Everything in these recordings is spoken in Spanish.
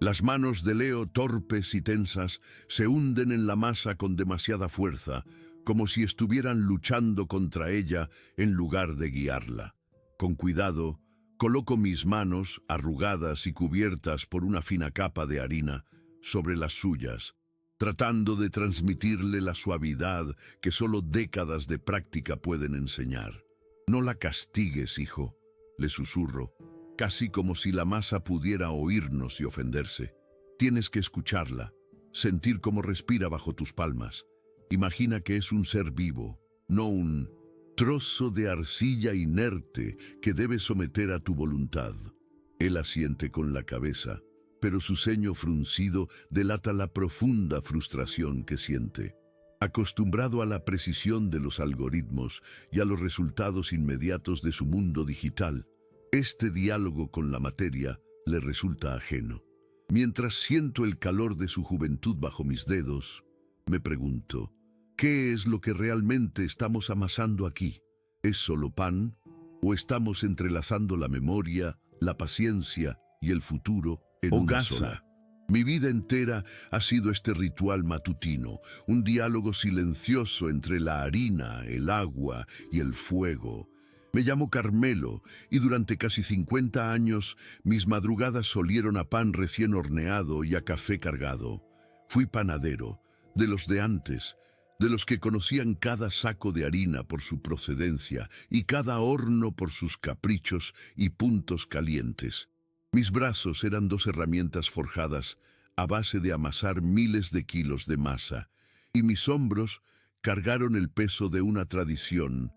Las manos de Leo, torpes y tensas, se hunden en la masa con demasiada fuerza, como si estuvieran luchando contra ella en lugar de guiarla. Con cuidado, coloco mis manos, arrugadas y cubiertas por una fina capa de harina, sobre las suyas, tratando de transmitirle la suavidad que solo décadas de práctica pueden enseñar. «No la castigues, hijo», le susurro, casi como si la masa pudiera oírnos y ofenderse. «Tienes que escucharla, sentir cómo respira bajo tus palmas. Imagina que es un ser vivo, no un trozo de arcilla inerte que debes someter a tu voluntad». Él asiente con la cabeza, pero su ceño fruncido delata la profunda frustración que siente. Acostumbrado a la precisión de los algoritmos y a los resultados inmediatos de su mundo digital, este diálogo con la materia le resulta ajeno. Mientras siento el calor de su juventud bajo mis dedos, me pregunto, ¿qué es lo que realmente estamos amasando aquí? ¿Es solo pan? ¿O estamos entrelazando la memoria, la paciencia y el futuro en una sola? Mi vida entera ha sido este ritual matutino, un diálogo silencioso entre la harina, el agua y el fuego. Me llamo Carmelo y durante casi 50 años mis madrugadas solieron a pan recién horneado y a café cargado. Fui panadero, de los de antes, de los que conocían cada saco de harina por su procedencia y cada horno por sus caprichos y puntos calientes. Mis brazos eran dos herramientas forjadas a base de amasar miles de kilos de masa, y mis hombros cargaron el peso de una tradición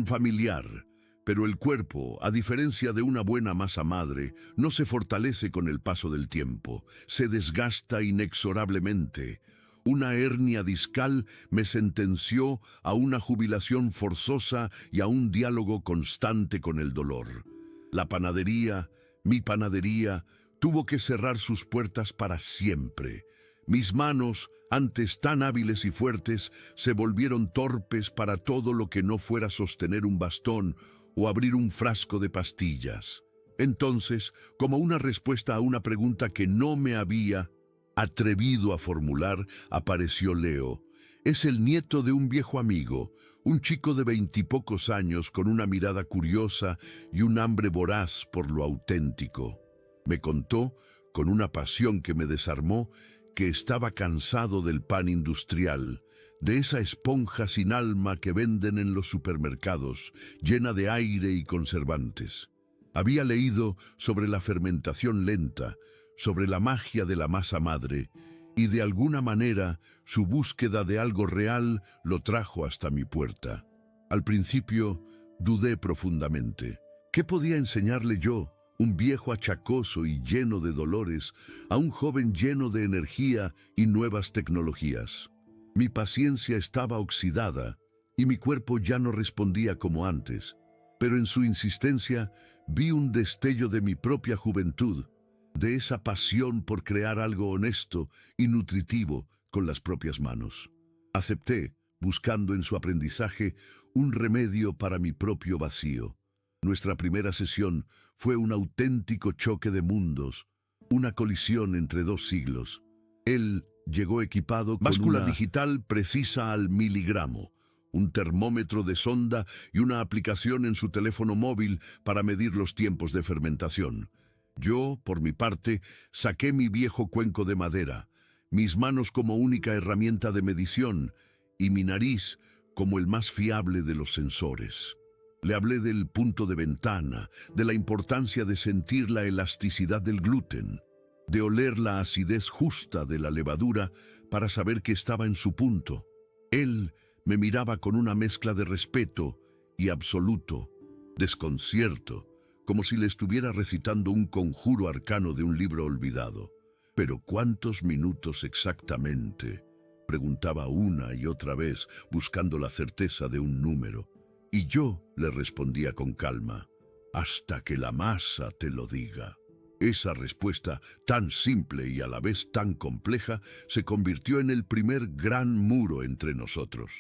familiar. Pero el cuerpo, a diferencia de una buena masa madre, no se fortalece con el paso del tiempo, se desgasta inexorablemente. Una hernia discal me sentenció a una jubilación forzosa y a un diálogo constante con el dolor. La panadería, mi panadería, tuvo que cerrar sus puertas para siempre. Mis manos, antes tan hábiles y fuertes, se volvieron torpes para todo lo que no fuera sostener un bastón o abrir un frasco de pastillas. Entonces, como una respuesta a una pregunta que no me había atrevido a formular, apareció Leo. Es el nieto de un viejo amigo, un chico de 20 y pocos años con una mirada curiosa y un hambre voraz por lo auténtico. Me contó, con una pasión que me desarmó, que estaba cansado del pan industrial, de esa esponja sin alma que venden en los supermercados, llena de aire y conservantes. Había leído sobre la fermentación lenta, sobre la magia de la masa madre, y de alguna manera su búsqueda de algo real lo trajo hasta mi puerta. Al principio dudé profundamente. ¿Qué podía enseñarle yo, un viejo achacoso y lleno de dolores, a un joven lleno de energía y nuevas tecnologías? Mi paciencia estaba oxidada y mi cuerpo ya no respondía como antes, pero en su insistencia vi un destello de mi propia juventud, de esa pasión por crear algo honesto y nutritivo con las propias manos. Acepté, buscando en su aprendizaje un remedio para mi propio vacío. Nuestra primera sesión fue un auténtico choque de mundos, una colisión entre dos siglos. Él llegó equipado con báscula digital precisa al miligramo, un termómetro de sonda y una aplicación en su teléfono móvil para medir los tiempos de fermentación. Yo, por mi parte, saqué mi viejo cuenco de madera, mis manos como única herramienta de medición y mi nariz como el más fiable de los sensores. Le hablé del punto de ventana, de la importancia de sentir la elasticidad del gluten, de oler la acidez justa de la levadura para saber que estaba en su punto. Él me miraba con una mezcla de respeto y absoluto desconcierto, como si le estuviera recitando un conjuro arcano de un libro olvidado. «¿Pero cuántos minutos exactamente?», preguntaba una y otra vez, buscando la certeza de un número. Y yo le respondía con calma, «Hasta que la masa te lo diga». Esa respuesta, tan simple y a la vez tan compleja, se convirtió en el primer gran muro entre nosotros.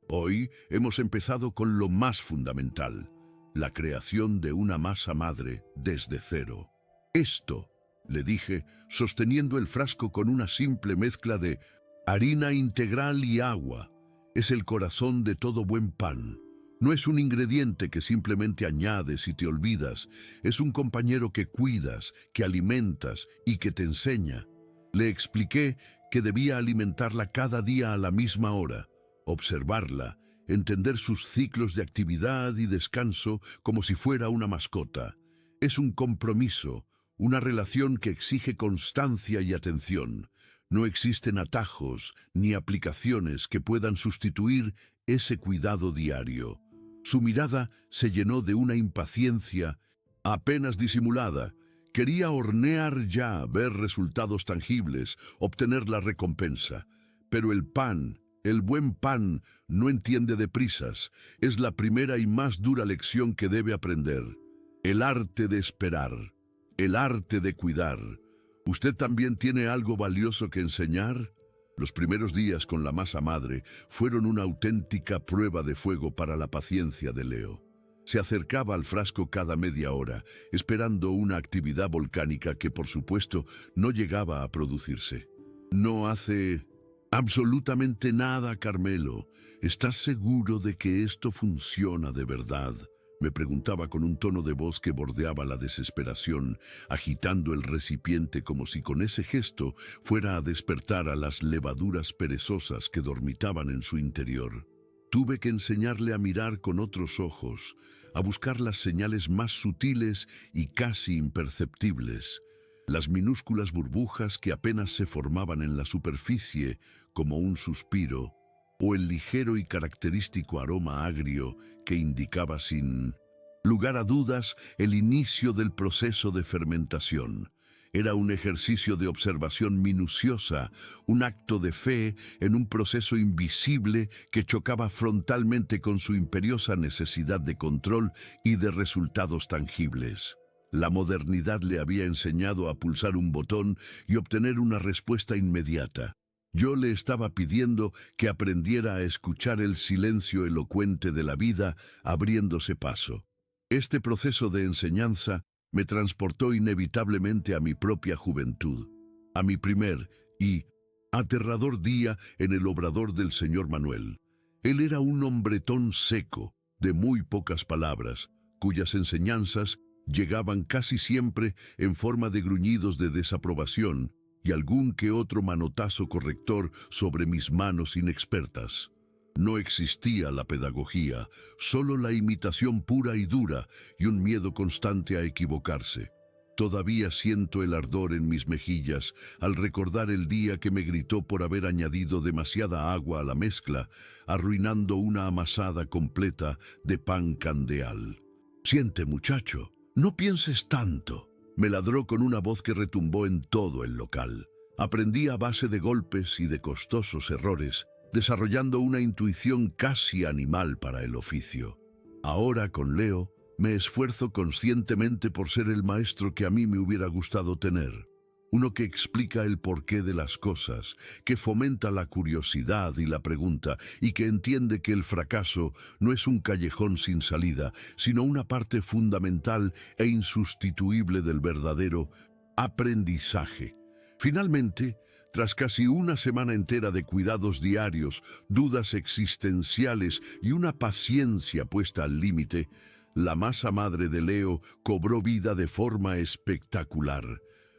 Hoy hemos empezado con lo más fundamental, la creación de una masa madre desde cero. Esto le dije, sosteniendo el frasco con una simple mezcla de harina integral y agua. Es el corazón de todo buen pan. No es un ingrediente que simplemente añades y te olvidas. Es un compañero que cuidas, que alimentas y que te enseña. Le expliqué que debía alimentarla cada día a la misma hora, observarla, entender sus ciclos de actividad y descanso como si fuera una mascota. Es un compromiso, una relación que exige constancia y atención. No existen atajos ni aplicaciones que puedan sustituir ese cuidado diario. Su mirada se llenó de una impaciencia apenas disimulada. Quería hornear ya, ver resultados tangibles, obtener la recompensa. Pero el pan, el buen pan, no entiende de prisas. Es la primera y más dura lección que debe aprender. El arte de esperar, el arte de cuidar. ¿Usted también tiene algo valioso que enseñar? Los primeros días con la masa madre fueron una auténtica prueba de fuego para la paciencia de Leo. Se acercaba al frasco cada media hora, esperando una actividad volcánica que, por supuesto, no llegaba a producirse. No hace absolutamente nada, Carmelo. ¿Estás seguro de que esto funciona de verdad? Me preguntaba con un tono de voz que bordeaba la desesperación, agitando el recipiente como si con ese gesto fuera a despertar a las levaduras perezosas que dormitaban en su interior. Tuve que enseñarle a mirar con otros ojos, a buscar las señales más sutiles y casi imperceptibles, las minúsculas burbujas que apenas se formaban en la superficie como un suspiro, o el ligero y característico aroma agrio que indicaba sin lugar a dudas el inicio del proceso de fermentación. Era un ejercicio de observación minuciosa, un acto de fe en un proceso invisible que chocaba frontalmente con su imperiosa necesidad de control y de resultados tangibles. La modernidad le había enseñado a pulsar un botón y obtener una respuesta inmediata. Yo le estaba pidiendo que aprendiera a escuchar el silencio elocuente de la vida abriéndose paso. Este proceso de enseñanza me transportó inevitablemente a mi propia juventud, a mi primer y aterrador día en el obrador del señor Manuel. Él era un hombretón seco, de muy pocas palabras, cuyas enseñanzas llegaban casi siempre en forma de gruñidos de desaprobación y algún que otro manotazo corrector sobre mis manos inexpertas. No existía la pedagogía, solo la imitación pura y dura y un miedo constante a equivocarse. Todavía siento el ardor en mis mejillas al recordar el día que me gritó por haber añadido demasiada agua a la mezcla, arruinando una amasada completa de pan candeal. «Siente, muchacho, no pienses tanto», me ladró con una voz que retumbó en todo el local. Aprendí a base de golpes y de costosos errores, desarrollando una intuición casi animal para el oficio. Ahora, con Leo, me esfuerzo conscientemente por ser el maestro que a mí me hubiera gustado tener. Uno que explica el porqué de las cosas, que fomenta la curiosidad y la pregunta, y que entiende que el fracaso no es un callejón sin salida, sino una parte fundamental e insustituible del verdadero aprendizaje. Finalmente, tras casi una semana entera de cuidados diarios, dudas existenciales y una paciencia puesta al límite, la masa madre de Leo cobró vida de forma espectacular.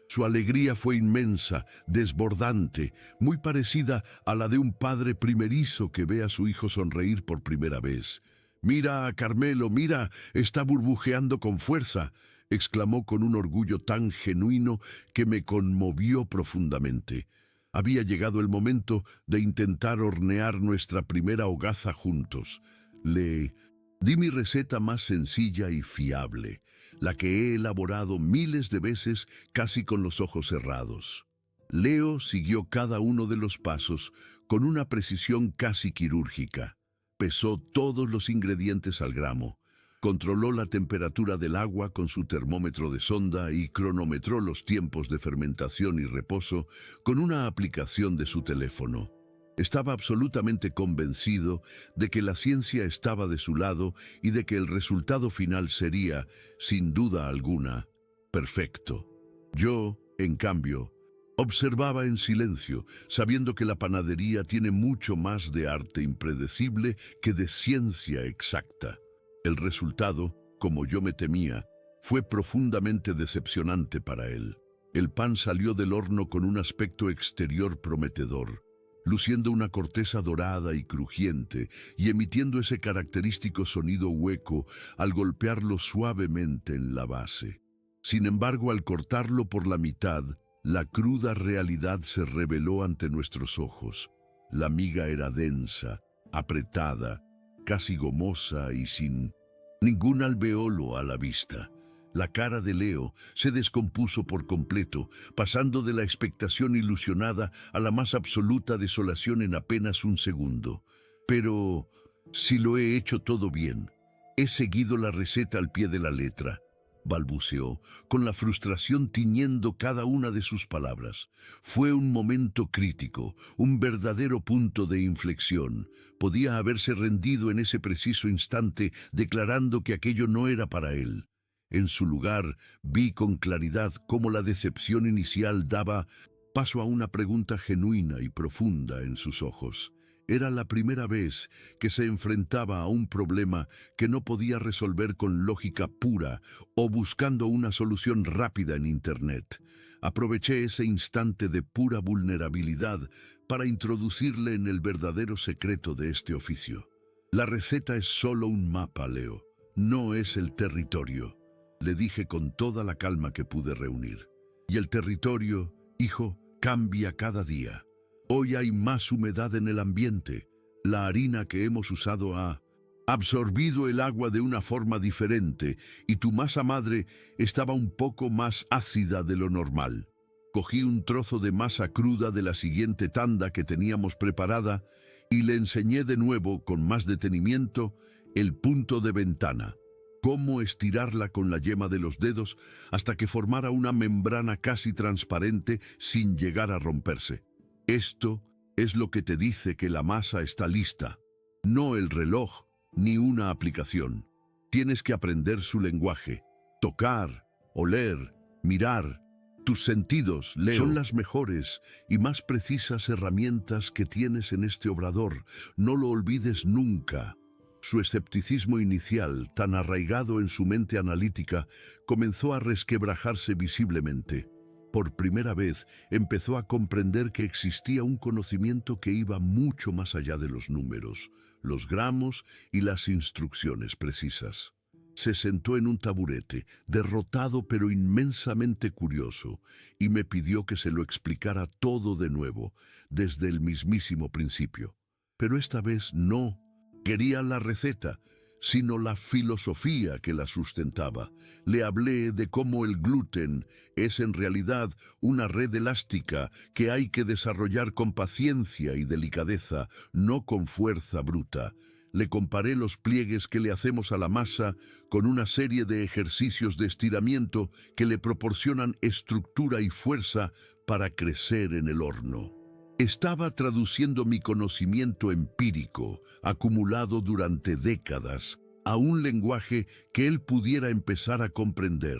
Su alegría fue inmensa, desbordante, muy parecida a la de un padre primerizo que ve a su hijo sonreír por primera vez. «Mira a Carmelo, mira, está burbujeando con fuerza», exclamó con un orgullo tan genuino que me conmovió profundamente. Había llegado el momento de intentar hornear nuestra primera hogaza juntos. Le di mi receta más sencilla y fiable, la que he elaborado miles de veces casi con los ojos cerrados. Leo siguió cada uno de los pasos con una precisión casi quirúrgica. Pesó todos los ingredientes al gramo, controló la temperatura del agua con su termómetro de sonda y cronometró los tiempos de fermentación y reposo con una aplicación de su teléfono. Estaba absolutamente convencido de que la ciencia estaba de su lado y de que el resultado final sería, sin duda alguna, perfecto. Yo, En cambio, observaba en silencio, sabiendo que la panadería tiene mucho más de arte impredecible que de ciencia exacta. El resultado, como yo me temía, fue profundamente decepcionante para él. El pan salió del horno con un aspecto exterior prometedor, luciendo una corteza dorada y crujiente y emitiendo ese característico sonido hueco al golpearlo suavemente en la base. Sin embargo, al cortarlo por la mitad, la cruda realidad se reveló ante nuestros ojos. La miga era densa, apretada, casi gomosa y sin ningún alveolo a la vista. La cara de Leo se descompuso por completo, pasando de la expectación ilusionada a la más absoluta desolación en apenas un segundo. Pero si lo he hecho todo bien, he seguido la receta al pie de la letra, balbuceó, con la frustración tiñendo cada una de sus palabras. Fue un momento crítico, un verdadero punto de inflexión. Podía haberse rendido en ese preciso instante, declarando que aquello no era para él. En su lugar, vi con claridad cómo la decepción inicial daba paso a una pregunta genuina y profunda en sus ojos. Era la primera vez que se enfrentaba a un problema que no podía resolver con lógica pura o buscando una solución rápida en Internet. Aproveché ese instante de pura vulnerabilidad para introducirle en el verdadero secreto de este oficio. La receta es solo un mapa, Leo, no es el territorio. Le dije con toda la calma que pude reunir. Y el territorio, hijo, cambia cada día. Hoy hay más humedad en el ambiente. La harina que hemos usado ha absorbido el agua de una forma diferente y tu masa madre estaba un poco más ácida de lo normal. Cogí un trozo de masa cruda de la siguiente tanda que teníamos preparada y le enseñé de nuevo, con más detenimiento, el punto de ventana. Cómo estirarla con la yema de los dedos hasta que formara una membrana casi transparente sin llegar a romperse. Esto es lo que te dice que la masa está lista, no el reloj ni una aplicación. Tienes que aprender su lenguaje, tocar, oler, mirar. Tus sentidos, Leo, son las mejores y más precisas herramientas que tienes en este obrador. No lo olvides nunca. Su escepticismo inicial, tan arraigado en su mente analítica, comenzó a resquebrajarse visiblemente. Por primera vez empezó a comprender que existía un conocimiento que iba mucho más allá de los números, los gramos y las instrucciones precisas. Se sentó en un taburete, derrotado pero inmensamente curioso, y me pidió que se lo explicara todo de nuevo, desde el mismísimo principio. Pero esta vez no quería la receta, sino la filosofía que la sustentaba. Le hablé de cómo el gluten es en realidad una red elástica que hay que desarrollar con paciencia y delicadeza, no con fuerza bruta. Le comparé los pliegues que le hacemos a la masa con una serie de ejercicios de estiramiento que le proporcionan estructura y fuerza para crecer en el horno. Estaba traduciendo mi conocimiento empírico, acumulado durante décadas, a un lenguaje que él pudiera empezar a comprender,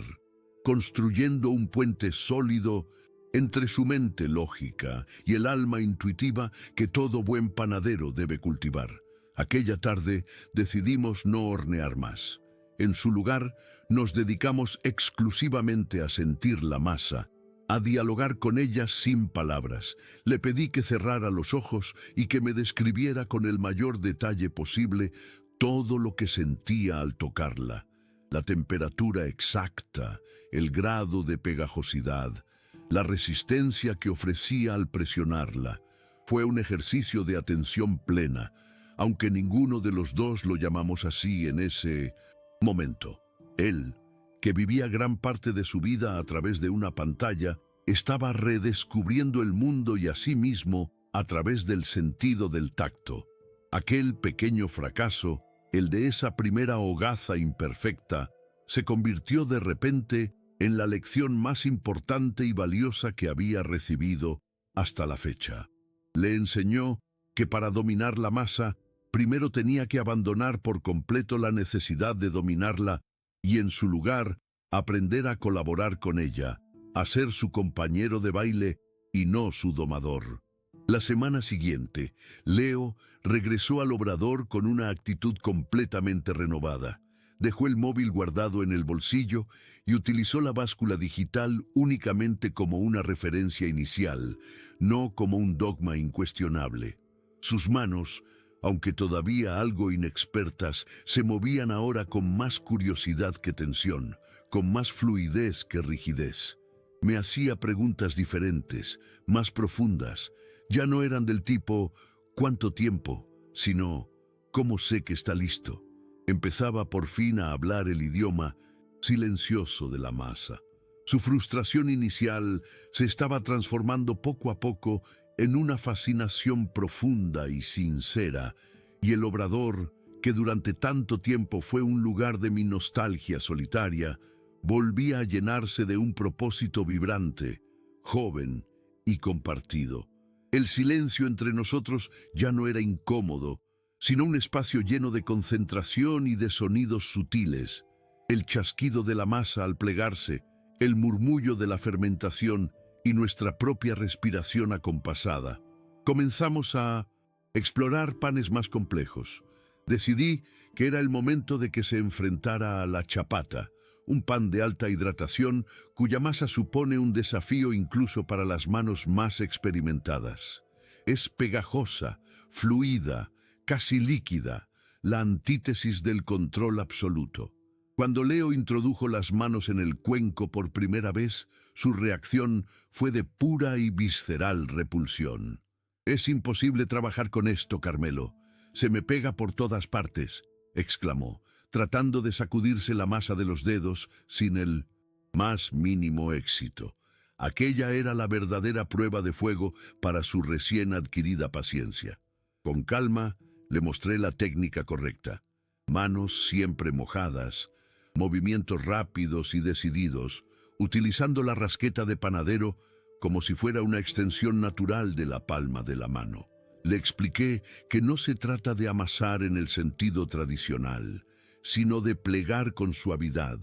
construyendo un puente sólido entre su mente lógica y el alma intuitiva que todo buen panadero debe cultivar. Aquella tarde decidimos no hornear más. En su lugar, nos dedicamos exclusivamente a sentir la masa, a dialogar con ella sin palabras. Le pedí que cerrara los ojos y que me describiera con el mayor detalle posible todo lo que sentía al tocarla. La temperatura exacta, el grado de pegajosidad, la resistencia que ofrecía al presionarla. Fue un ejercicio de atención plena, aunque ninguno de los dos lo llamamos así en ese momento. Él, que vivía gran parte de su vida a través de una pantalla, estaba redescubriendo el mundo y a sí mismo a través del sentido del tacto. Aquel pequeño fracaso, el de esa primera hogaza imperfecta, se convirtió de repente en la lección más importante y valiosa que había recibido hasta la fecha. Le enseñó que para dominar la masa, primero tenía que abandonar por completo la necesidad de dominarla y en su lugar aprender a colaborar con ella, a ser su compañero de baile y no su domador. La semana siguiente, Leo regresó al obrador con una actitud completamente renovada. Dejó el móvil guardado en el bolsillo y utilizó la báscula digital únicamente como una referencia inicial, no como un dogma incuestionable. Sus manos, aunque todavía algo inexpertas, se movían ahora con más curiosidad que tensión, con más fluidez que rigidez. Me hacía preguntas diferentes, más profundas. Ya no eran del tipo ¿cuánto tiempo?, sino ¿cómo sé que está listo? Empezaba por fin a hablar el idioma silencioso de la masa. Su frustración inicial se estaba transformando poco a poco en una fascinación profunda y sincera, y el obrador, que durante tanto tiempo fue un lugar de mi nostalgia solitaria, volvía a llenarse de un propósito vibrante, joven y compartido. El silencio entre nosotros ya no era incómodo, sino un espacio lleno de concentración y de sonidos sutiles. El chasquido de la masa al plegarse, el murmullo de la fermentación y nuestra propia respiración acompasada. Comenzamos a explorar panes más complejos. Decidí que era el momento de que se enfrentara a la chapata, un pan de alta hidratación cuya masa supone un desafío incluso para las manos más experimentadas. Es pegajosa, fluida, casi líquida, la antítesis del control absoluto. Cuando Leo introdujo las manos en el cuenco por primera vez, su reacción fue de pura y visceral repulsión. «Es imposible trabajar con esto, Carmelo. Se me pega por todas partes», exclamó, tratando de sacudirse la masa de los dedos sin el más mínimo éxito. Aquella era la verdadera prueba de fuego para su recién adquirida paciencia. Con calma, le mostré la técnica correcta. Manos siempre mojadas, movimientos rápidos y decididos, utilizando la rasqueta de panadero como si fuera una extensión natural de la palma de la mano. Le expliqué que no se trata de amasar en el sentido tradicional, sino de plegar con suavidad,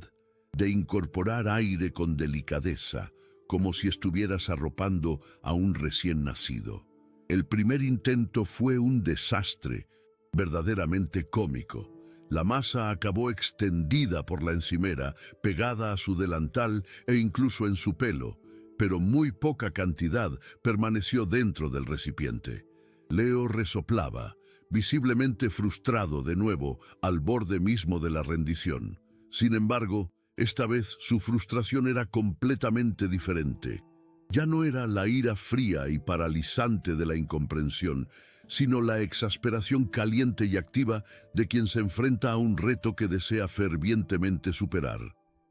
de incorporar aire con delicadeza, como si estuvieras arropando a un recién nacido. El primer intento fue un desastre, verdaderamente cómico. La masa acabó extendida por la encimera, pegada a su delantal e incluso en su pelo, pero muy poca cantidad permaneció dentro del recipiente. Leo resoplaba, visiblemente frustrado de nuevo al borde mismo de la rendición. Sin embargo, esta vez su frustración era completamente diferente. Ya no era la ira fría y paralizante de la incomprensión, sino la exasperación caliente y activa de quien se enfrenta a un reto que desea fervientemente superar.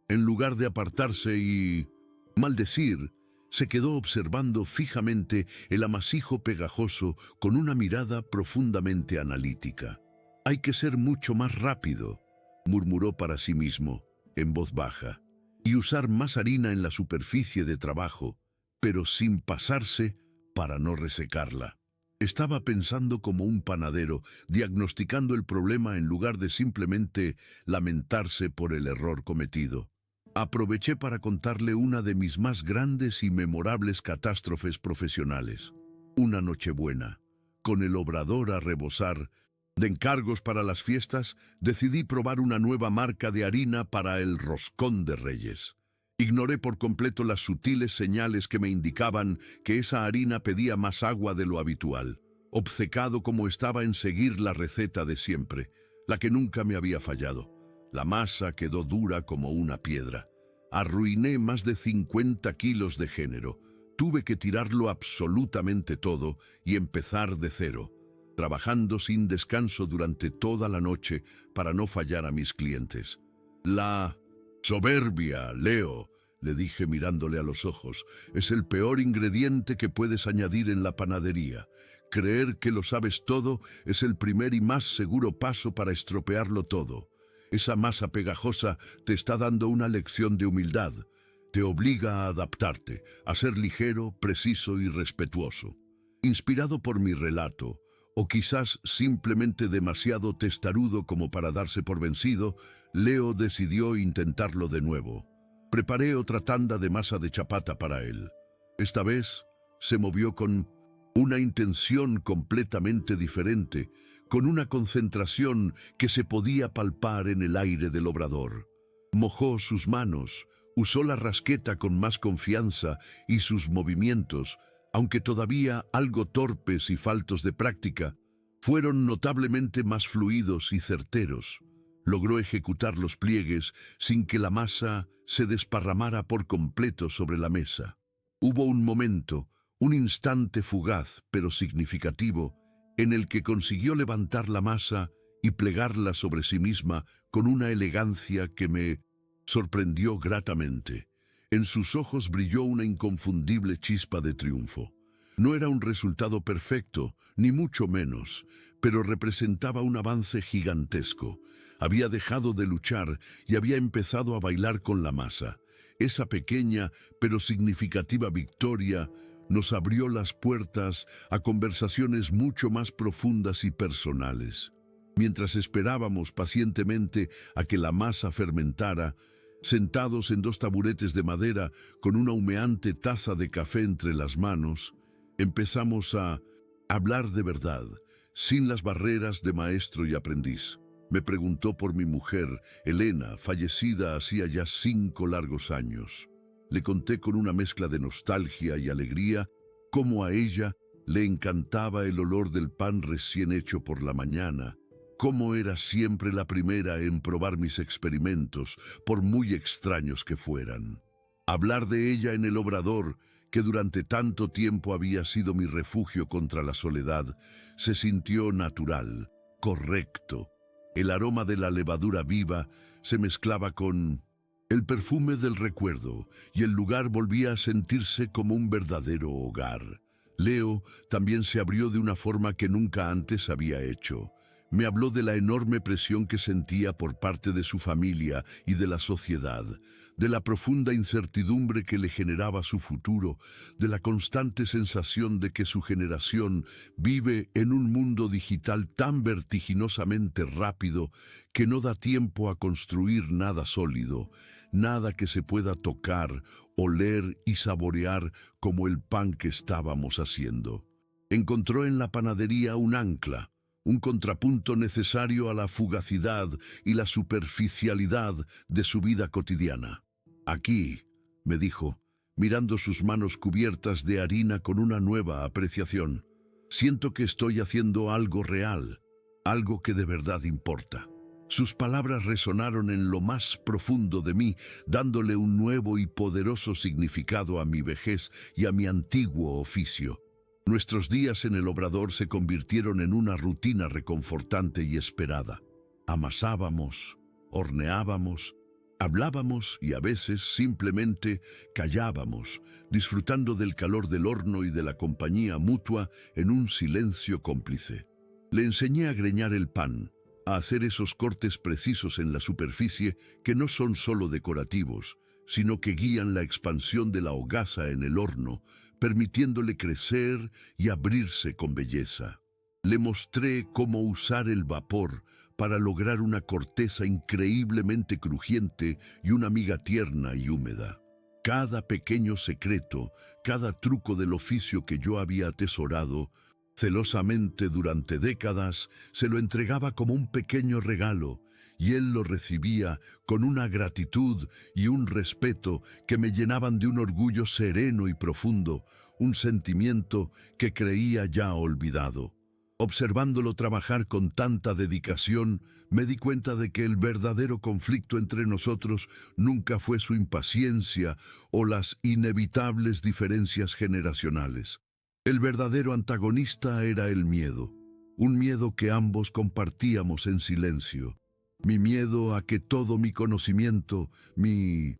En lugar de apartarse y maldecir, se quedó observando fijamente el amasijo pegajoso con una mirada profundamente analítica. «Hay que ser mucho más rápido», murmuró para sí mismo, en voz baja, «y usar más harina en la superficie de trabajo, pero sin pasarse para no resecarla». Estaba pensando como un panadero, diagnosticando el problema en lugar de simplemente lamentarse por el error cometido. Aproveché para contarle una de mis más grandes y memorables catástrofes profesionales. Una Nochebuena, con el obrador a rebosar de encargos para las fiestas, decidí probar una nueva marca de harina para el roscón de Reyes. Ignoré por completo las sutiles señales que me indicaban que esa harina pedía más agua de lo habitual, obcecado como estaba en seguir la receta de siempre, la que nunca me había fallado. La masa quedó dura como una piedra. Arruiné más de 50 kilos de género. Tuve que tirarlo absolutamente todo y empezar de cero, trabajando sin descanso durante toda la noche para no fallar a mis clientes. La soberbia, Leo, le dije mirándole a los ojos, es el peor ingrediente que puedes añadir en la panadería. Creer que lo sabes todo es el primer y más seguro paso para estropearlo todo. Esa masa pegajosa te está dando una lección de humildad. Te obliga a adaptarte, a ser ligero, preciso y respetuoso. Inspirado por mi relato, o quizás simplemente demasiado testarudo como para darse por vencido, Leo decidió intentarlo de nuevo. Preparé otra tanda de masa de chapata para él. Esta vez se movió con una intención completamente diferente, con una concentración que se podía palpar en el aire del obrador. Mojó sus manos, usó la rasqueta con más confianza y sus movimientos, aunque todavía algo torpes y faltos de práctica, fueron notablemente más fluidos y certeros. Logró ejecutar los pliegues sin que la masa se desparramara por completo sobre la mesa. Hubo un momento, un instante fugaz pero significativo, en el que consiguió levantar la masa y plegarla sobre sí misma con una elegancia que me sorprendió gratamente. En sus ojos brilló una inconfundible chispa de triunfo. No era un resultado perfecto, ni mucho menos, pero representaba un avance gigantesco. Había dejado de luchar y había empezado a bailar con la masa. Esa pequeña pero significativa victoria nos abrió las puertas a conversaciones mucho más profundas y personales. Mientras esperábamos pacientemente a que la masa fermentara, sentados en 2 taburetes de madera con una humeante taza de café entre las manos, empezamos a hablar de verdad, sin las barreras de maestro y aprendiz. Me preguntó por mi mujer, Elena, fallecida hacía ya 5 largos años. Le conté con una mezcla de nostalgia y alegría cómo a ella le encantaba el olor del pan recién hecho por la mañana, cómo era siempre la primera en probar mis experimentos, por muy extraños que fueran. Hablar de ella en el obrador, que durante tanto tiempo había sido mi refugio contra la soledad, se sintió natural, correcto. El aroma de la levadura viva se mezclaba con el perfume del recuerdo y el lugar volvía a sentirse como un verdadero hogar. Leo también se abrió de una forma que nunca antes había hecho. Me habló de la enorme presión que sentía por parte de su familia y de la sociedad, de la profunda incertidumbre que le generaba su futuro, de la constante sensación de que su generación vive en un mundo digital tan vertiginosamente rápido que no da tiempo a construir nada sólido, nada que se pueda tocar, oler y saborear como el pan que estábamos haciendo. Encontró en la panadería un ancla, un contrapunto necesario a la fugacidad y la superficialidad de su vida cotidiana. Aquí, me dijo, mirando sus manos cubiertas de harina con una nueva apreciación, siento que estoy haciendo algo real, algo que de verdad importa. Sus palabras resonaron en lo más profundo de mí, dándole un nuevo y poderoso significado a mi vejez y a mi antiguo oficio. Nuestros días en el obrador se convirtieron en una rutina reconfortante y esperada. Amasábamos, horneábamos, hablábamos y a veces simplemente callábamos, disfrutando del calor del horno y de la compañía mutua en un silencio cómplice. Le enseñé a greñar el pan, a hacer esos cortes precisos en la superficie que no son solo decorativos, sino que guían la expansión de la hogaza en el horno, permitiéndole crecer y abrirse con belleza. Le mostré cómo usar el vapor para lograr una corteza increíblemente crujiente y una miga tierna y húmeda. Cada pequeño secreto, cada truco del oficio que yo había atesorado, celosamente durante décadas, se lo entregaba como un pequeño regalo, y él lo recibía con una gratitud y un respeto que me llenaban de un orgullo sereno y profundo, un sentimiento que creía ya olvidado. Observándolo trabajar con tanta dedicación, me di cuenta de que el verdadero conflicto entre nosotros nunca fue su impaciencia o las inevitables diferencias generacionales. El verdadero antagonista era el miedo, un miedo que ambos compartíamos en silencio. Mi miedo a que todo mi conocimiento, mi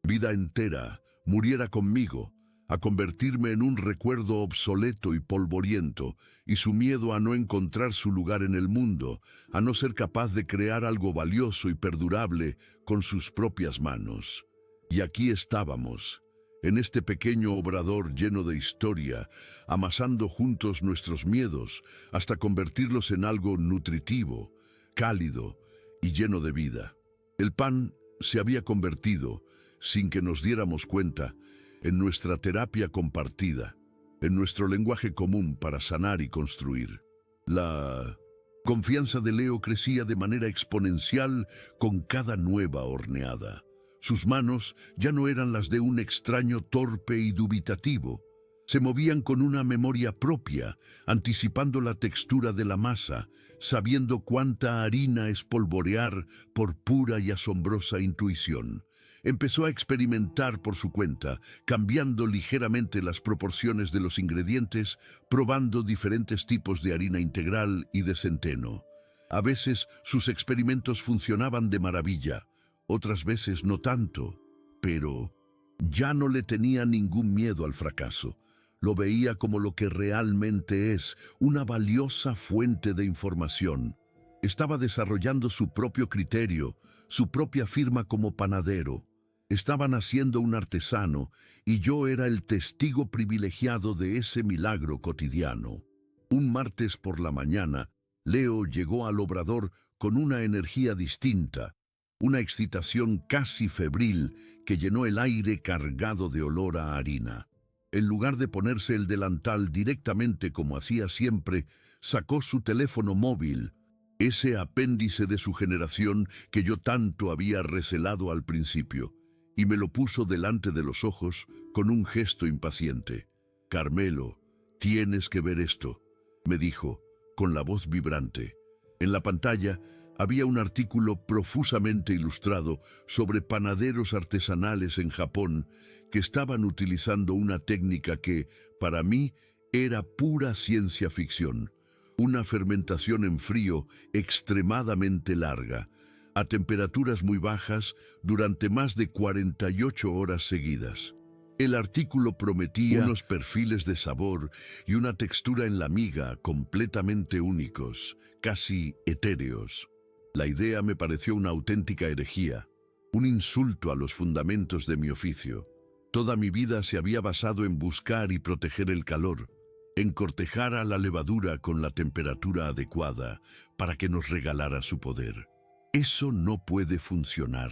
vida entera, muriera conmigo, a convertirme en un recuerdo obsoleto y polvoriento, y su miedo a no encontrar su lugar en el mundo, a no ser capaz de crear algo valioso y perdurable con sus propias manos. Y aquí estábamos, en este pequeño obrador lleno de historia, amasando juntos nuestros miedos hasta convertirlos en algo nutritivo, cálido y lleno de vida. El pan se había convertido, sin que nos diéramos cuenta, en nuestra terapia compartida, en nuestro lenguaje común para sanar y construir. La confianza de Leo crecía de manera exponencial con cada nueva horneada. Sus manos ya no eran las de un extraño torpe y dubitativo. Se movían con una memoria propia, anticipando la textura de la masa, sabiendo cuánta harina espolvorear por pura y asombrosa intuición. Empezó a experimentar por su cuenta, cambiando ligeramente las proporciones de los ingredientes, probando diferentes tipos de harina integral y de centeno. A veces sus experimentos funcionaban de maravilla, otras veces no tanto, pero ya no le tenía ningún miedo al fracaso. Lo veía como lo que realmente es, una valiosa fuente de información. Estaba desarrollando su propio criterio, su propia firma como panadero. Estaba naciendo un artesano y yo era el testigo privilegiado de ese milagro cotidiano. Un martes por la mañana, Leo llegó al obrador con una energía distinta, una excitación casi febril que llenó el aire cargado de olor a harina. En lugar de ponerse el delantal directamente como hacía siempre, sacó su teléfono móvil, ese apéndice de su generación que yo tanto había recelado al principio, y me lo puso delante de los ojos con un gesto impaciente. «Carmelo, tienes que ver esto», me dijo, con la voz vibrante. En la pantalla había un artículo profusamente ilustrado sobre panaderos artesanales en Japón que estaban utilizando una técnica que, para mí, era pura ciencia ficción. Una fermentación en frío extremadamente larga, a temperaturas muy bajas durante más de 48 horas seguidas. El artículo prometía unos perfiles de sabor y una textura en la miga completamente únicos, casi etéreos. La idea me pareció una auténtica herejía, un insulto a los fundamentos de mi oficio. Toda mi vida se había basado en buscar y proteger el calor, en cortejar a la levadura con la temperatura adecuada para que nos regalara su poder. «Eso no puede funcionar.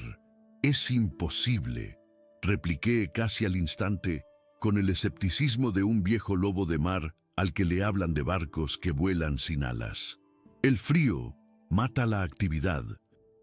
Es imposible», repliqué casi al instante, con el escepticismo de un viejo lobo de mar al que le hablan de barcos que vuelan sin alas. «El frío mata la actividad.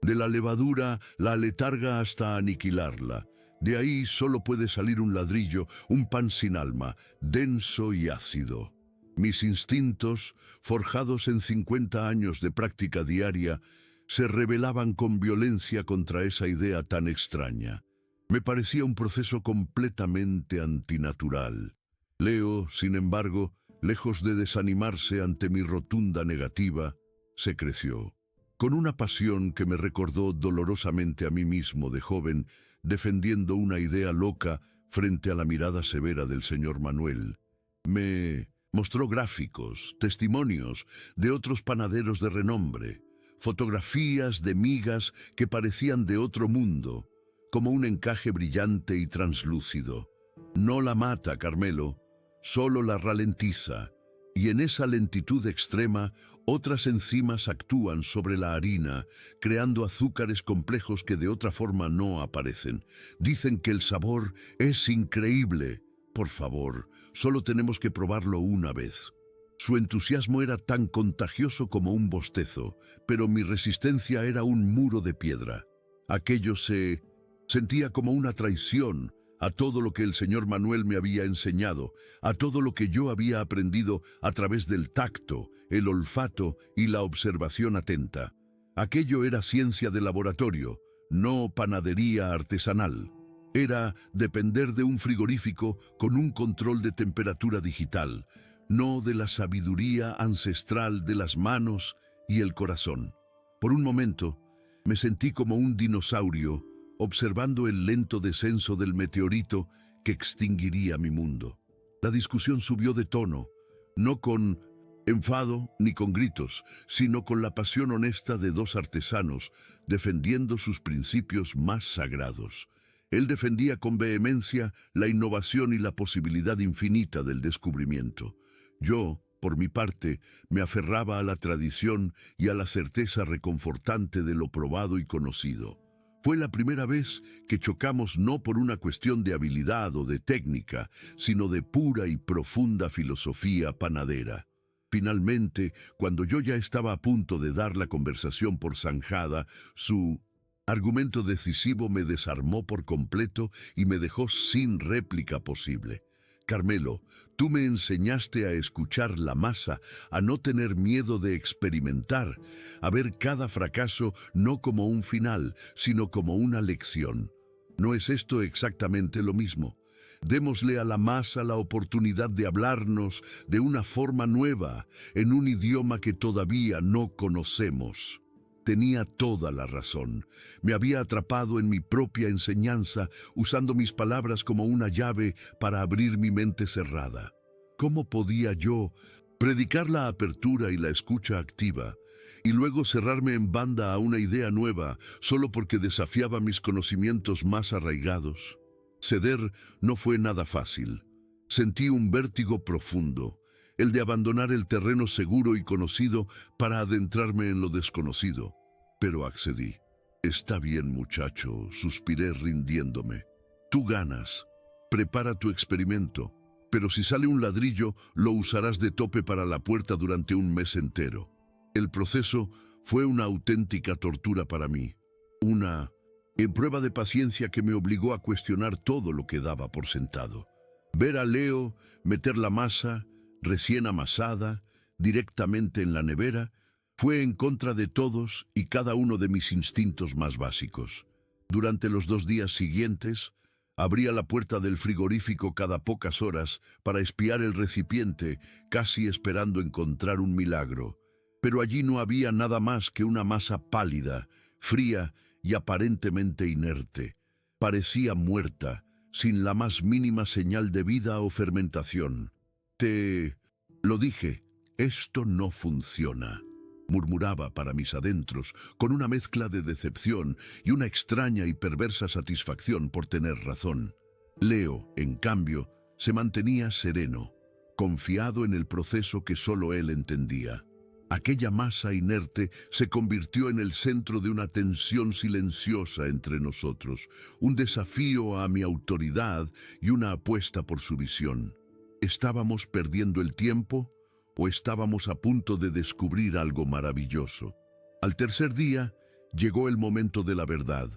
De la levadura la aletarga hasta aniquilarla. De ahí solo puede salir un ladrillo, un pan sin alma, denso y ácido». Mis instintos, forjados en 50 años de práctica diaria, se rebelaban con violencia contra esa idea tan extraña. Me parecía un proceso completamente antinatural. Leo, sin embargo, lejos de desanimarse ante mi rotunda negativa, se creció. Con una pasión que me recordó dolorosamente a mí mismo de joven, defendiendo una idea loca frente a la mirada severa del señor Manuel. Me mostró gráficos, testimonios de otros panaderos de renombre, fotografías de migas que parecían de otro mundo, como un encaje brillante y translúcido. No la mata, Carmelo, solo la ralentiza, y en esa lentitud extrema otras enzimas actúan sobre la harina, creando azúcares complejos que de otra forma no aparecen. Dicen que el sabor es increíble. Por favor, solo tenemos que probarlo una vez. Su entusiasmo era tan contagioso como un bostezo, pero mi resistencia era un muro de piedra. Aquello se sentía como una traición a todo lo que el señor Manuel me había enseñado, a todo lo que yo había aprendido a través del tacto, el olfato y la observación atenta. Aquello era ciencia de laboratorio, no panadería artesanal. Era depender de un frigorífico con un control de temperatura digital, no de la sabiduría ancestral de las manos y el corazón. Por un momento, me sentí como un dinosaurio observando el lento descenso del meteorito que extinguiría mi mundo. La discusión subió de tono, no con enfado ni con gritos, sino con la pasión honesta de dos artesanos defendiendo sus principios más sagrados. Él defendía con vehemencia la innovación y la posibilidad infinita del descubrimiento. Yo, por mi parte, me aferraba a la tradición y a la certeza reconfortante de lo probado y conocido. Fue la primera vez que chocamos no por una cuestión de habilidad o de técnica, sino de pura y profunda filosofía panadera. Finalmente, cuando yo ya estaba a punto de dar la conversación por zanjada, su argumento decisivo me desarmó por completo y me dejó sin réplica posible. Carmelo, tú me enseñaste a escuchar la masa, a no tener miedo de experimentar, a ver cada fracaso no como un final, sino como una lección. ¿No es esto exactamente lo mismo? Démosle a la masa la oportunidad de hablarnos de una forma nueva, en un idioma que todavía no conocemos. Tenía toda la razón. Me había atrapado en mi propia enseñanza, usando mis palabras como una llave para abrir mi mente cerrada. ¿Cómo podía yo predicar la apertura y la escucha activa, y luego cerrarme en banda a una idea nueva solo porque desafiaba mis conocimientos más arraigados? Ceder no fue nada fácil. Sentí un vértigo profundo, el de abandonar el terreno seguro y conocido para adentrarme en lo desconocido. Pero accedí. Está bien, muchacho, suspiré rindiéndome. Tú ganas. Prepara tu experimento. Pero si sale un ladrillo, lo usarás de tope para la puerta durante un mes entero. El proceso fue una auténtica tortura para mí. Una prueba de paciencia que me obligó a cuestionar todo lo que daba por sentado. Ver a Leo meter la masa, recién amasada, directamente en la nevera, fue en contra de todos y cada uno de mis instintos más básicos. Durante los 2 días siguientes, abría la puerta del frigorífico cada pocas horas para espiar el recipiente, casi esperando encontrar un milagro. Pero allí no había nada más que una masa pálida, fría y aparentemente inerte. Parecía muerta, sin la más mínima señal de vida o fermentación. Te lo dije, esto no funciona, murmuraba para mis adentros, con una mezcla de decepción y una extraña y perversa satisfacción por tener razón. Leo, en cambio, se mantenía sereno, confiado en el proceso que solo él entendía. Aquella masa inerte se convirtió en el centro de una tensión silenciosa entre nosotros, un desafío a mi autoridad y una apuesta por su visión. ¿Estábamos perdiendo el tiempo o estábamos a punto de descubrir algo maravilloso? Al tercer día llegó el momento de la verdad.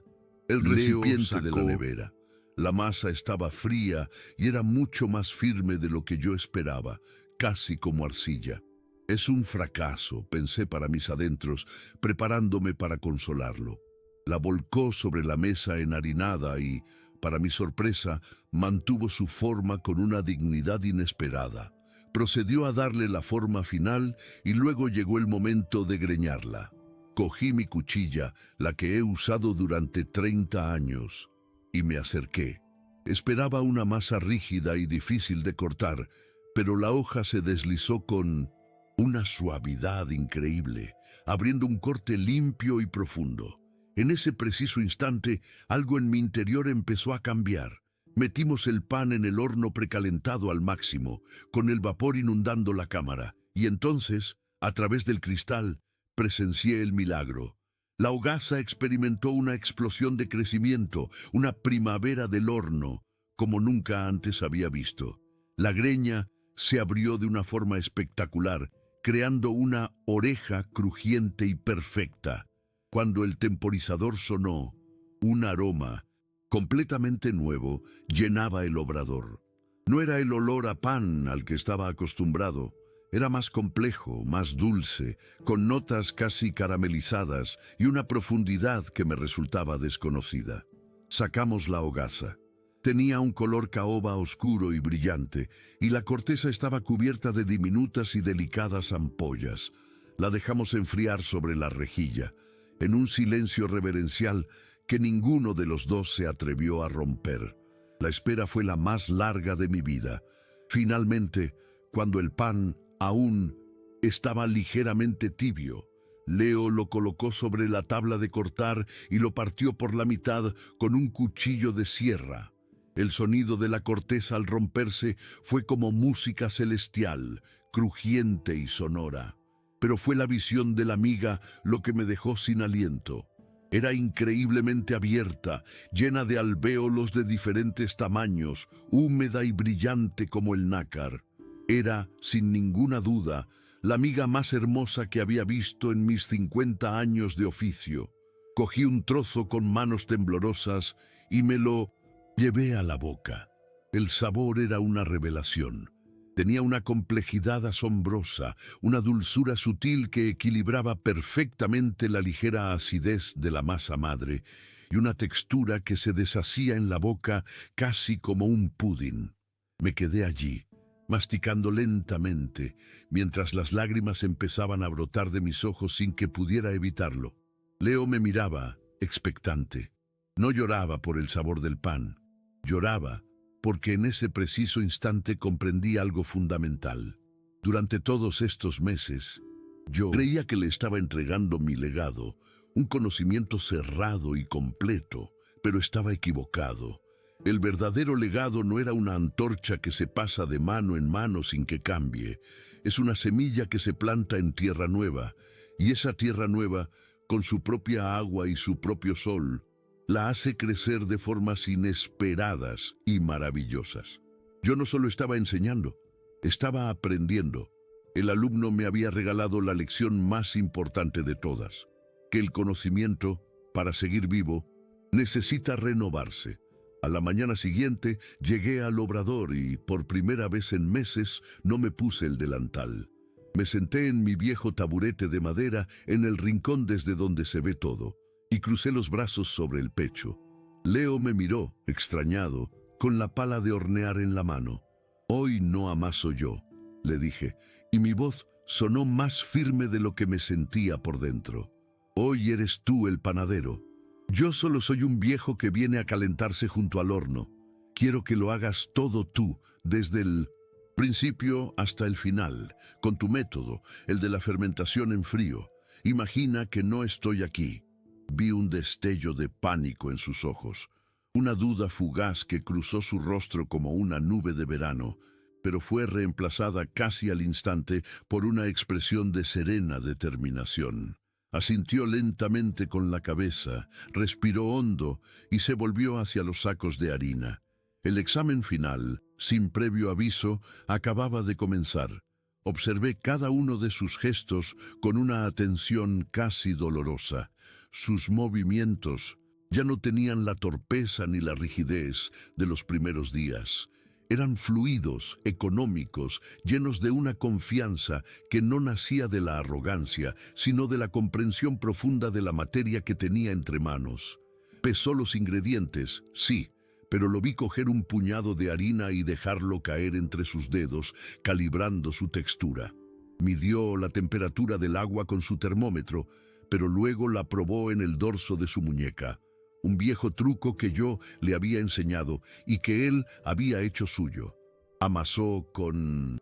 El recipiente de la nevera. La masa estaba fría y era mucho más firme de lo que yo esperaba, casi como arcilla. Es un fracaso, pensé para mis adentros, preparándome para consolarlo. La volcó sobre la mesa enharinada y, para mi sorpresa, mantuvo su forma con una dignidad inesperada. Procedió a darle la forma final y luego llegó el momento de greñarla. Cogí mi cuchilla, la que he usado durante 30 años, y me acerqué. Esperaba una masa rígida y difícil de cortar, pero la hoja se deslizó con una suavidad increíble, abriendo un corte limpio y profundo. En ese preciso instante, algo en mi interior empezó a cambiar. Metimos el pan en el horno precalentado al máximo, con el vapor inundando la cámara, y entonces, a través del cristal, presencié el milagro. La hogaza experimentó una explosión de crecimiento, una primavera del horno, como nunca antes había visto. La greña se abrió de una forma espectacular, creando una oreja crujiente y perfecta. Cuando el temporizador sonó, un aroma completamente nuevo llenaba el obrador. No era el olor a pan al que estaba acostumbrado. Era más complejo, más dulce, con notas casi caramelizadas y una profundidad que me resultaba desconocida. Sacamos la hogaza. Tenía un color caoba oscuro y brillante, y la corteza estaba cubierta de diminutas y delicadas ampollas. La dejamos enfriar sobre la rejilla, en un silencio reverencial que ninguno de los dos se atrevió a romper. La espera fue la más larga de mi vida. Finalmente, cuando el pan aún estaba ligeramente tibio, Leo lo colocó sobre la tabla de cortar y lo partió por la mitad con un cuchillo de sierra. El sonido de la corteza al romperse fue como música celestial, crujiente y sonora. Pero fue la visión de la miga lo que me dejó sin aliento. Era increíblemente abierta, llena de alvéolos de diferentes tamaños, húmeda y brillante como el nácar. Era, sin ninguna duda, la miga más hermosa que había visto en mis 50 años de oficio. Cogí un trozo con manos temblorosas y me lo llevé a la boca. El sabor era una revelación. Tenía una complejidad asombrosa, una dulzura sutil que equilibraba perfectamente la ligera acidez de la masa madre y una textura que se deshacía en la boca casi como un pudín. Me quedé allí, masticando lentamente, mientras las lágrimas empezaban a brotar de mis ojos sin que pudiera evitarlo. Leo me miraba, expectante. No lloraba por el sabor del pan. Lloraba porque en ese preciso instante comprendí algo fundamental. Durante todos estos meses, yo creía que le estaba entregando mi legado, un conocimiento cerrado y completo, pero estaba equivocado. El verdadero legado no era una antorcha que se pasa de mano en mano sin que cambie. Es una semilla que se planta en tierra nueva, y esa tierra nueva, con su propia agua y su propio sol, la hace crecer de formas inesperadas y maravillosas. Yo no solo estaba enseñando, estaba aprendiendo. El alumno me había regalado la lección más importante de todas, que el conocimiento, para seguir vivo, necesita renovarse. A la mañana siguiente llegué al obrador y, por primera vez en meses, no me puse el delantal. Me senté en mi viejo taburete de madera en el rincón desde donde se ve todo, y crucé los brazos sobre el pecho. Leo me miró, extrañado, con la pala de hornear en la mano. «Hoy no amaso yo», le dije, y mi voz sonó más firme de lo que me sentía por dentro. «Hoy eres tú el panadero. Yo solo soy un viejo que viene a calentarse junto al horno. Quiero que lo hagas todo tú, desde el principio hasta el final, con tu método, el de la fermentación en frío. Imagina que no estoy aquí». Vi un destello de pánico en sus ojos, una duda fugaz que cruzó su rostro como una nube de verano, pero fue reemplazada casi al instante por una expresión de serena determinación. Asintió lentamente con la cabeza, respiró hondo y se volvió hacia los sacos de harina. El examen final, sin previo aviso, acababa de comenzar. Observé cada uno de sus gestos con una atención casi dolorosa. Sus movimientos ya no tenían la torpeza ni la rigidez de los primeros días. Eran fluidos, económicos, llenos de una confianza que no nacía de la arrogancia, sino de la comprensión profunda de la materia que tenía entre manos. Pesó los ingredientes, sí, pero lo vi coger un puñado de harina y dejarlo caer entre sus dedos, calibrando su textura. Midió la temperatura del agua con su termómetro, pero luego la probó en el dorso de su muñeca, un viejo truco que yo le había enseñado y que él había hecho suyo. Amasó con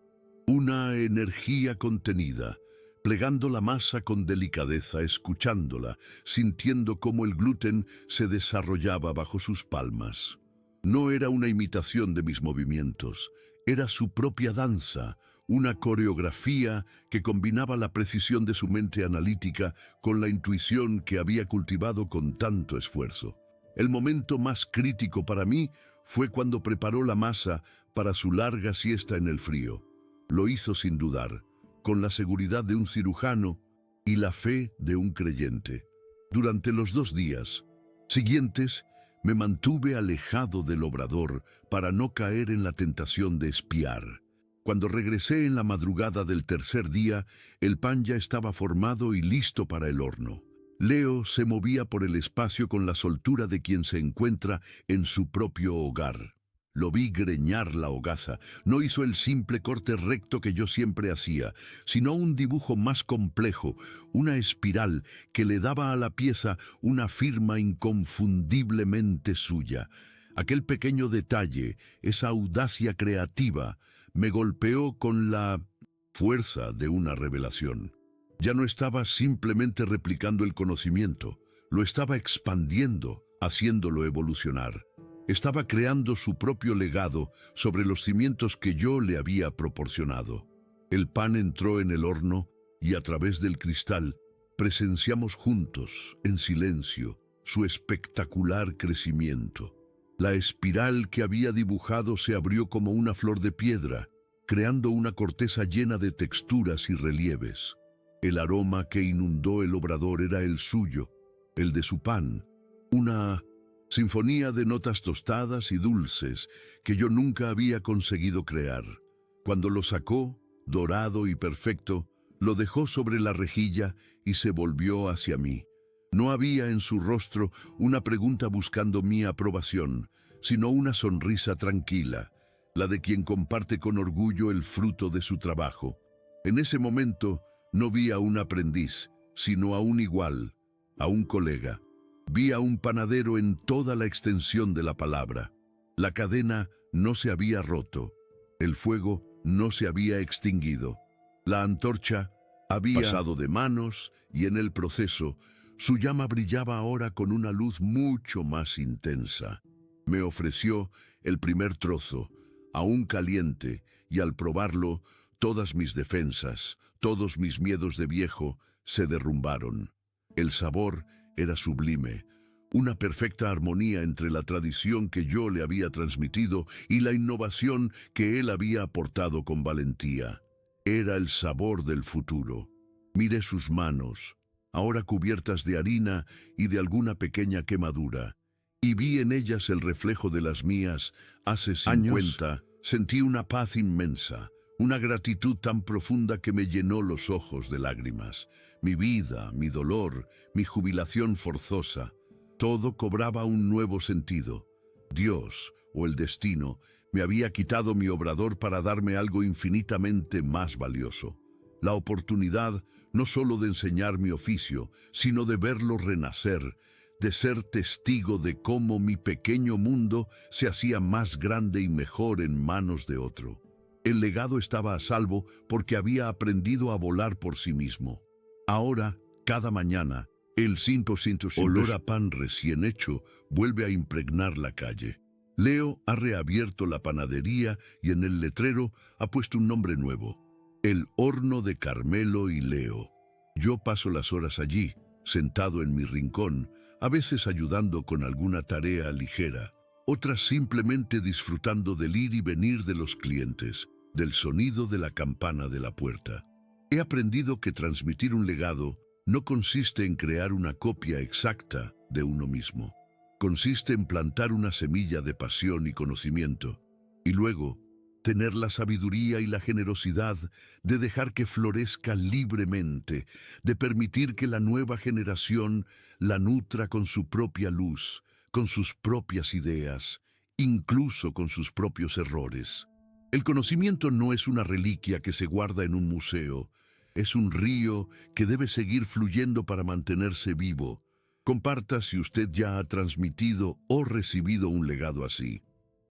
una energía contenida, plegando la masa con delicadeza, escuchándola, sintiendo cómo el gluten se desarrollaba bajo sus palmas. No era una imitación de mis movimientos, era su propia danza, una coreografía que combinaba la precisión de su mente analítica con la intuición que había cultivado con tanto esfuerzo. El momento más crítico para mí fue cuando preparó la masa para su larga siesta en el frío. Lo hizo sin dudar, con la seguridad de un cirujano y la fe de un creyente. Durante los 2 días siguientes, me mantuve alejado del obrador para no caer en la tentación de espiar. Cuando regresé en la madrugada del tercer día, el pan ya estaba formado y listo para el horno. Leo se movía por el espacio con la soltura de quien se encuentra en su propio hogar. Lo vi greñar la hogaza. No hizo el simple corte recto que yo siempre hacía, sino un dibujo más complejo, una espiral que le daba a la pieza una firma inconfundiblemente suya. Aquel pequeño detalle, esa audacia creativa, me golpeó con la fuerza de una revelación. Ya no estaba simplemente replicando el conocimiento, lo estaba expandiendo, haciéndolo evolucionar. Estaba creando su propio legado sobre los cimientos que yo le había proporcionado. El pan entró en el horno y a través del cristal Presenciamos juntos, en silencio, su espectacular crecimiento. La espiral que había dibujado se abrió como una flor de piedra, creando una corteza llena de texturas y relieves. El aroma que inundó el obrador era el suyo, el de su pan, una sinfonía de notas tostadas y dulces que yo nunca había conseguido crear. Cuando lo sacó, dorado y perfecto, lo dejó sobre la rejilla y se volvió hacia mí. No había en su rostro una pregunta buscando mi aprobación, sino una sonrisa tranquila, la de quien comparte con orgullo el fruto de su trabajo. En ese momento no vi a un aprendiz, sino a un igual, a un colega. Vi a un panadero en toda la extensión de la palabra. La cadena no se había roto, el fuego no se había extinguido. La antorcha había pasado de manos y en el proceso su llama brillaba ahora con una luz mucho más intensa. Me ofreció el primer trozo, aún caliente, y al probarlo, todas mis defensas, todos mis miedos de viejo, se derrumbaron. El sabor era sublime, una perfecta armonía entre la tradición que yo le había transmitido y la innovación que él había aportado con valentía. Era el sabor del futuro. Miré sus manos, ahora cubiertas de harina y de alguna pequeña quemadura, y vi en ellas el reflejo de las mías hace 50. Sentí una paz inmensa, una gratitud tan profunda que me llenó los ojos de lágrimas. Mi vida, mi dolor, mi jubilación forzosa, todo cobraba un nuevo sentido. Dios, o el destino, me había quitado mi obrador para darme algo infinitamente más valioso. La oportunidad no solo de enseñar mi oficio, sino de verlo renacer, de ser testigo de cómo mi pequeño mundo se hacía más grande y mejor en manos de otro. El legado estaba a salvo porque había aprendido a volar por sí mismo. Ahora, cada mañana, el olor a pan recién hecho vuelve a impregnar la calle. Leo ha reabierto la panadería y en el letrero ha puesto un nombre nuevo: El Horno de Carmelo y Leo. Yo paso las horas allí, sentado en mi rincón, a veces ayudando con alguna tarea ligera, otras simplemente disfrutando del ir y venir de los clientes, del sonido de la campana de la puerta. He aprendido que transmitir un legado no consiste en crear una copia exacta de uno mismo. Consiste en plantar una semilla de pasión y conocimiento, y luego tener la sabiduría y la generosidad de dejar que florezca libremente, de permitir que la nueva generación la nutra con su propia luz, con sus propias ideas, incluso con sus propios errores. El conocimiento no es una reliquia que se guarda en un museo, es un río que debe seguir fluyendo para mantenerse vivo. Comparta si usted ya ha transmitido o recibido un legado así.